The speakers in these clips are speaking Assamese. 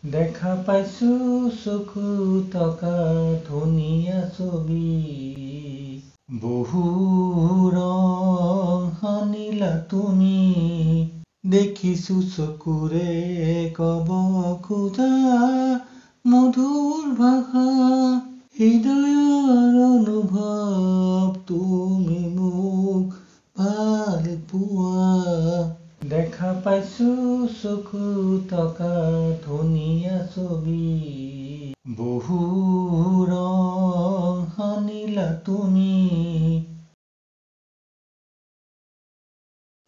দেখা পাইছো চকু থকা ধুনীয়া ছবি বহু ৰং সানিলা তুমি দেখিছো চকুৰে কব খোজা মধুৰ ভাষা হৃদয়ৰ অনুভৱ তুমি মোক ভাল পোৱা দেখা পাইছো চকু থকা ধুনীয়া ছবি বহু ৰং সানিলা তুমি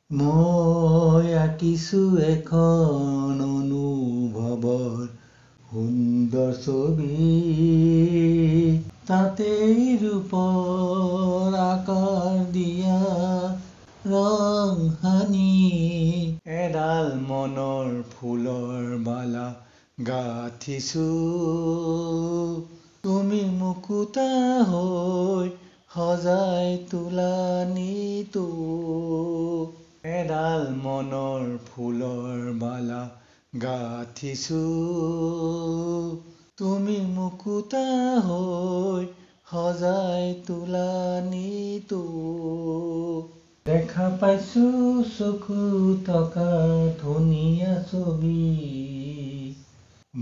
মই আঁকিছো এখন অনুভৱৰ সুন্দৰ ছবি তাতেই ৰূপৰ আকাৰ দিয়া ৰং সানি এডাল মনৰ ফুলৰ মালা গাঁঠিছো তুমি মুকুতা হৈ সজাই তোলা নিতো এডাল মনৰ ফুলৰ মালা গাঁঠিছো তুমি মুকুতা হৈ সজাই তোলা নিতো দেখা পাইছো চকু থকা ধুনীয়া ছবি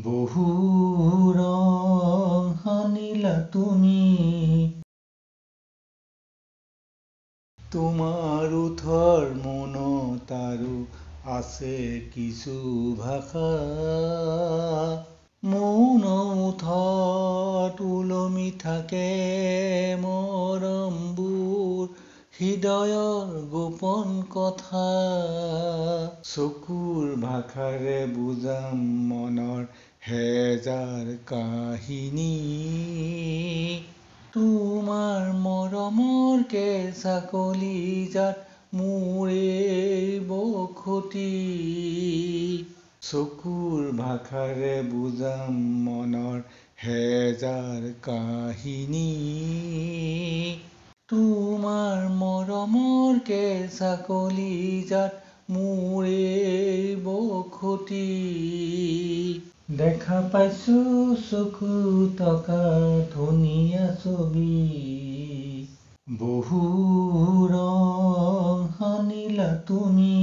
বহু ৰং সানিলা তুমি তোমাৰ ওঠৰ মনত আৰু আছে কিছু ভাষা মৌন ওঠত ওলমি থাকে মৰমবোৰ হৃদয়ৰ গোপন কথা চকুৰ ভাষাৰে বুজাম মনৰ হেজাৰ কাহিনী তোমাৰ মৰমৰ কেঁচা কলিজাত মোৰ এই বসতি চকুৰ ভাষাৰে বুজাম মনৰ হেজাৰ কাহিনী তোমাৰ মৰমৰ কেঁচা কলিজাত মোৰ এই বসতি দেখা পাইছো চকু থকা ধুনীয়া ছবি বহু ৰং সানিলা তুমি